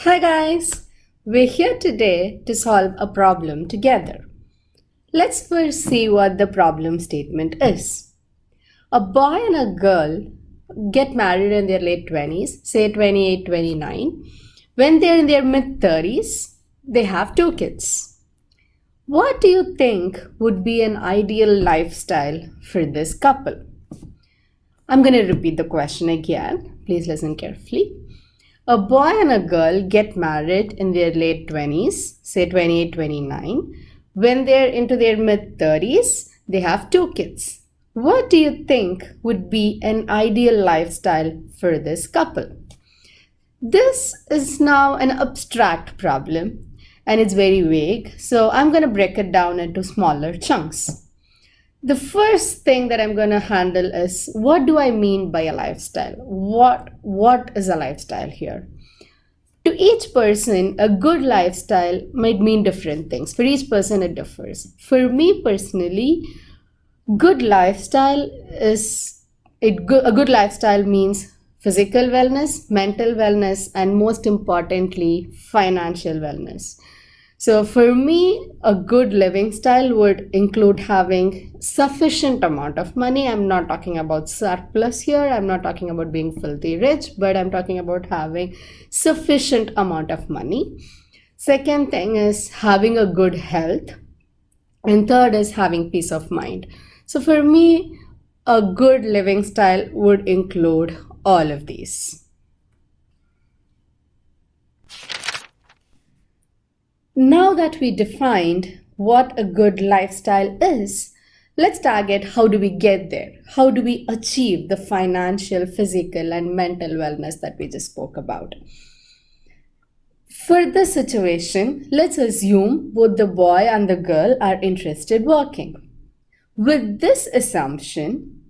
Hi guys, we're here today to solve a problem together. Let's first see what the problem statement is. A boy and a girl get married in their late 20s, say 28, 29. When they're in their mid 30s, they have two kids. What do you think would be an ideal lifestyle for this couple? I'm going to repeat the question again. Please listen carefully. A boy and a girl get married in their late 20s, say 28, 29. When they're into their mid 30s, they have two kids. What do you think would be an ideal lifestyle for this couple? This is now an abstract problem and it's very vague, so I'm going to break it down into smaller chunks. The first thing that I'm going to handle is, what do I mean by a lifestyle? What is a lifestyle here? To each person, a good lifestyle might mean different things. For each person, it differs. For me personally, good lifestyle is a good lifestyle means physical wellness, mental wellness, and most importantly, financial wellness. So for me, a good living style would include having sufficient amount of money. I'm not talking about surplus here. I'm not talking about being filthy rich, but I'm talking about having sufficient amount of money. Second thing is having a good health. And third is having peace of mind. So for me, a good living style would include all of these. Now that we defined what a good lifestyle is, let's target how do we get there? How do we achieve the financial, physical, and mental wellness that we just spoke about? For this situation, let's assume both the boy and the girl are interested working. With this assumption,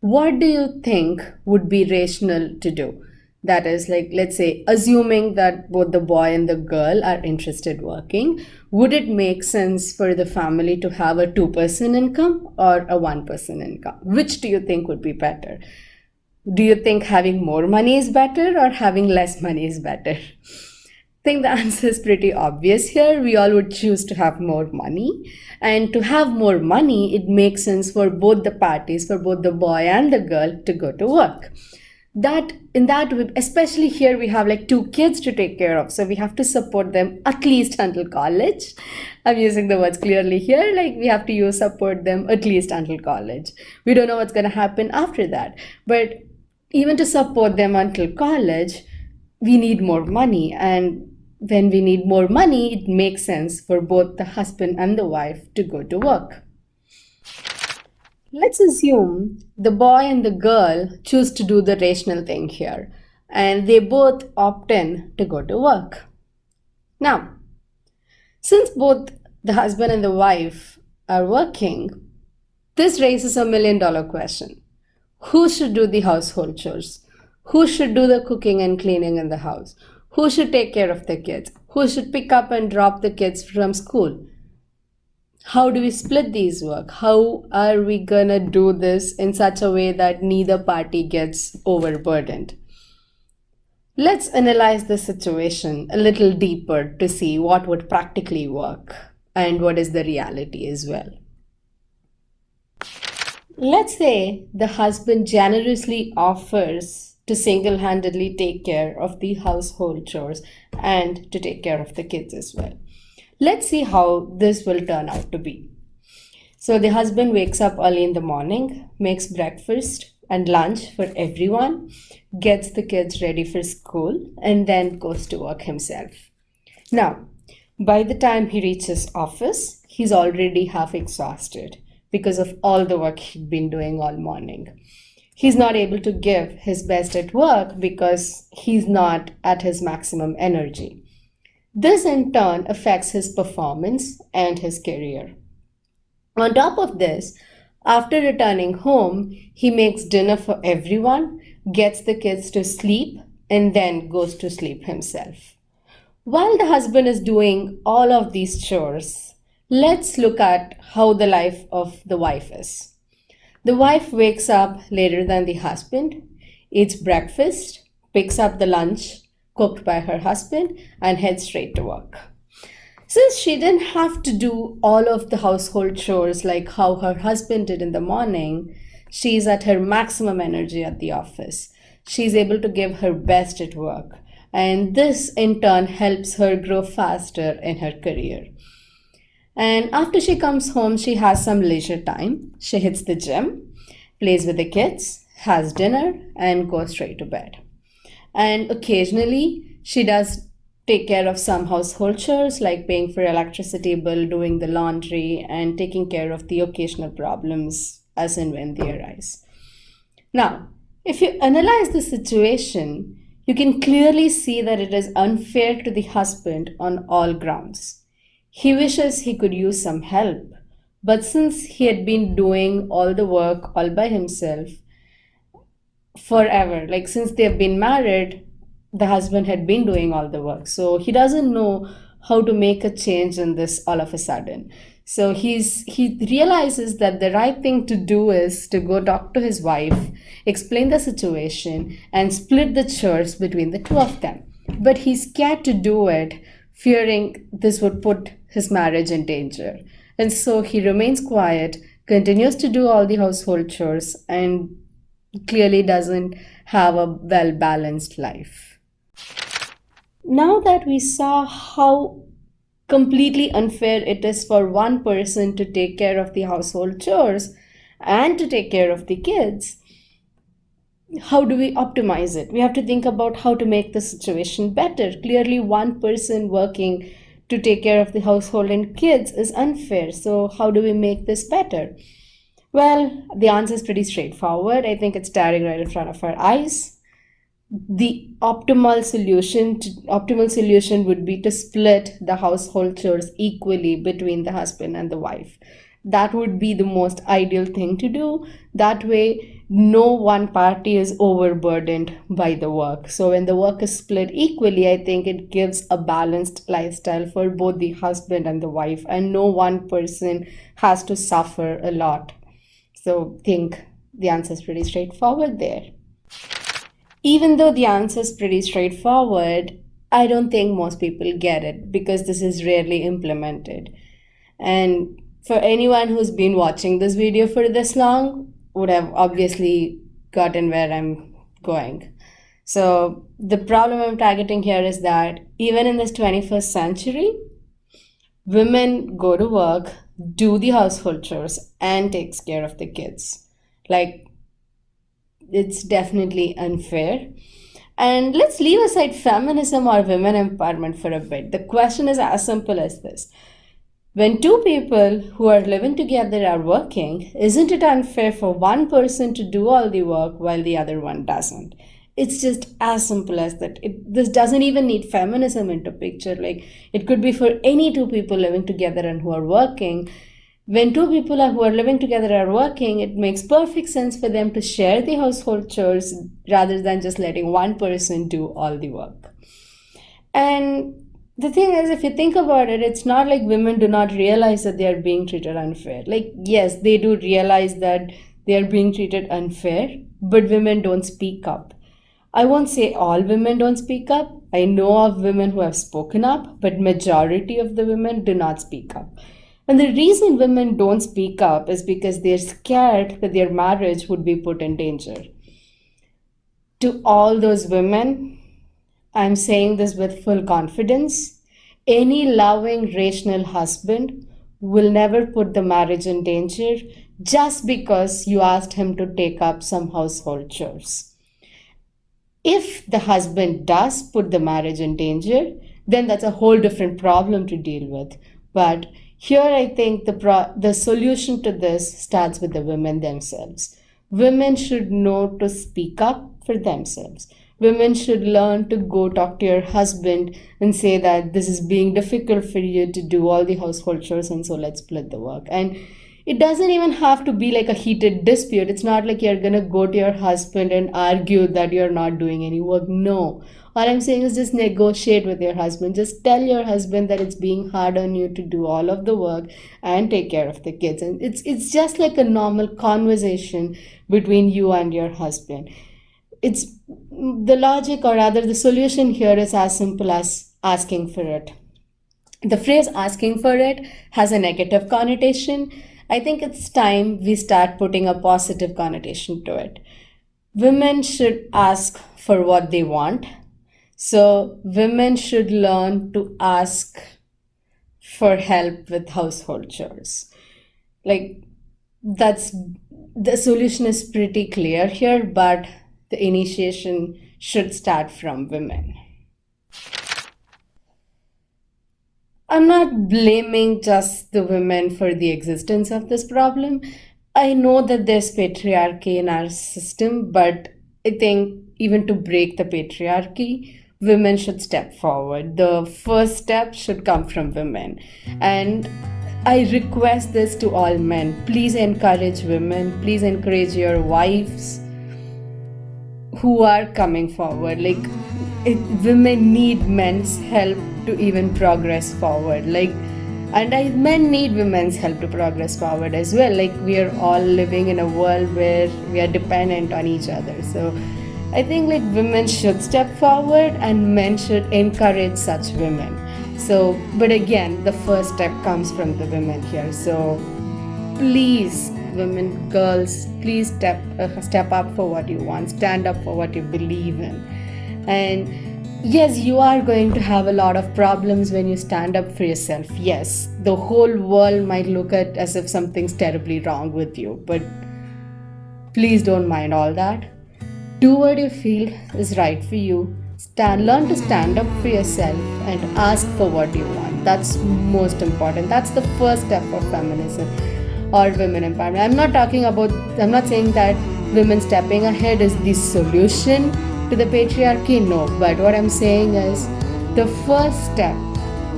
what do you think would be rational to do? That is, like, let's say, assuming that both the boy and the girl are interested working, would it make sense for the family to have a two-person income or a one-person income? Which do you think would be better? Do you think having more money is better or having less money is better? I think the answer is pretty obvious here. We all would choose to have more money. And to have more money, it makes sense for both the parties, for both the boy and the girl, to go to work. Especially here, we have like two kids to take care of, so we have to support them at least until college. I'm using the words clearly here, like we have to support them at least until college. We don't know what's going to happen after that, but even to support them until college, we need more money. And when we need more money, it makes sense for both the husband and the wife to go to work. Let's assume the boy and the girl choose to do the rational thing here, and they both opt in to go to work. Now, since both the husband and the wife are working, this raises a $1,000,000 question. Who should do the household chores? Who should do the cooking and cleaning in the house? Who should take care of the kids? Who should pick up and drop the kids from school? How do we split these work? How are we gonna do this in such a way that neither party gets overburdened? Let's analyze the situation a little deeper to see what would practically work and what is the reality as well. Let's say the husband generously offers to single-handedly take care of the household chores and to take care of the kids as well. Let's see how this will turn out to be. So the husband wakes up early in the morning, makes breakfast and lunch for everyone, gets the kids ready for school, and then goes to work himself. Now, by the time he reaches office, he's already half exhausted because of all the work he'd been doing all morning. He's not able to give his best at work because he's not at his maximum energy. This in turn affects his performance and his career. On top of this, after returning home, he makes dinner for everyone, gets the kids to sleep, and then goes to sleep himself. While the husband is doing all of these chores, let's look at how the life of the wife is. The wife wakes up later than the husband, eats breakfast, picks up the lunch, cooked by her husband, and head straight to work. Since she didn't have to do all of the household chores like how her husband did in the morning, she's at her maximum energy at the office. She's able to give her best at work, and this in turn helps her grow faster in her career. And after she comes home, she has some leisure time. She hits the gym, plays with the kids, has dinner, and goes straight to bed. And occasionally, she does take care of some household chores like paying for electricity bill, doing the laundry, and taking care of the occasional problems as and when they arise. Now, if you analyze the situation, you can clearly see that it is unfair to the husband on all grounds. He wishes he could use some help, but since he had been doing all the work all by himself forever, like since they've been married, the husband had been doing all the work. So he doesn't know how to make a change in this all of a sudden. So he realizes that the right thing to do is to go talk to his wife, explain the situation, and split the chores between the two of them. But he's scared to do it, fearing this would put his marriage in danger. And so he remains quiet, continues to do all the household chores, and clearly doesn't have a well balanced life. Now that we saw how completely unfair it is for one person to take care of the household chores and to take care of the kids, how do we optimize it? We have to think about how to make the situation better. Clearly, one person working to take care of the household and kids is unfair. So, how do we make this better? Well, the answer is pretty straightforward. I think it's staring right in front of our eyes. The optimal solution would be to split the household chores equally between the husband and the wife. That would be the most ideal thing to do. That way, no one party is overburdened by the work. So when the work is split equally, I think it gives a balanced lifestyle for both the husband and the wife, and no one person has to suffer a lot. So I think the answer is pretty straightforward there. Even though the answer is pretty straightforward, I don't think most people get it because this is rarely implemented. And for anyone who's been watching this video for this long, would have obviously gotten where I'm going. So the problem I'm targeting here is that even in this 21st century, women go to work, do the household chores, and takes care of the kids. Like, it's definitely unfair. And let's leave aside feminism or women empowerment for a bit. The question is as simple as this. When two people who are living together are working, isn't it unfair for one person to do all the work while the other one doesn't? It's just as simple as that. This doesn't even need feminism into picture. Like, it could be for any two people living together and who are working. When two people who are living together are working, it makes perfect sense for them to share the household chores rather than just letting one person do all the work. And the thing is, if you think about it, it's not like women do not realize that they are being treated unfair. Like, yes, they do realize that they are being treated unfair, but women don't speak up. I won't say all women don't speak up. I know of women who have spoken up, but majority of the women do not speak up. And the reason women don't speak up is because they're scared that their marriage would be put in danger. To all those women, I'm saying this with full confidence. Any loving, rational husband will never put the marriage in danger just because you asked him to take up some household chores. If the husband does put the marriage in danger, then that's a whole different problem to deal with. But here I think the solution to this starts with the women themselves. Women should know to speak up for themselves. Women should learn to go talk to your husband and say that this is being difficult for you to do all the household chores, and so let's split the work. And it doesn't even have to be like a heated dispute. It's not like you're going to go to your husband and argue that you're not doing any work. No. All I'm saying is just negotiate with your husband. Just tell your husband that it's being hard on you to do all of the work and take care of the kids. And it's just like a normal conversation between you and your husband. it's the logic, or rather the solution here, is as simple as asking for it. The phrase asking for it has a negative connotation. I think it's time we start putting a positive connotation to it. Women should ask for what they want. So women should learn to ask for help with household chores. Like, that's the solution is pretty clear here, but the initiation should start from women. I'm not blaming just the women for the existence of this problem. I know that there's patriarchy in our system, but I think even to break the patriarchy, women should step forward. The first step should come from women. And I request this to all men. Please encourage women. Please encourage your wives who are coming forward. Like, women need men's help to even progress forward. Like, and men need women's help to progress forward as well. Like, we are all living in a world where we are dependent on each other. So I think like women should step forward and men should encourage such women. So, but again, the first step comes from the women here. So please, women, girls, please step up for what you want, stand up for what you believe in. And yes, you are going to have a lot of problems when you stand up for yourself. Yes, the whole world might look at as if something's terribly wrong with you, but please don't mind all that. Do what you feel is right for you. Learn to stand up for yourself and ask for what you want. That's most important. That's the first step of feminism or women empowerment. I'm not saying that women stepping ahead is the solution to the patriarchy. No, but what I'm saying is the first step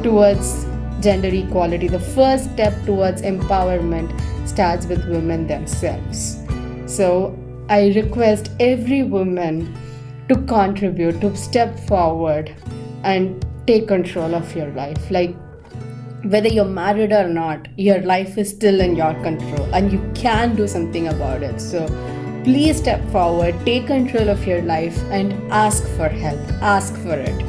towards gender equality, the first step towards empowerment starts with women themselves. So I request every woman to contribute, to step forward and take control of your life. Like, whether you're married or not, your life is still in your control and you can do something about it. So please step forward, take control of your life and ask for help. Ask for it.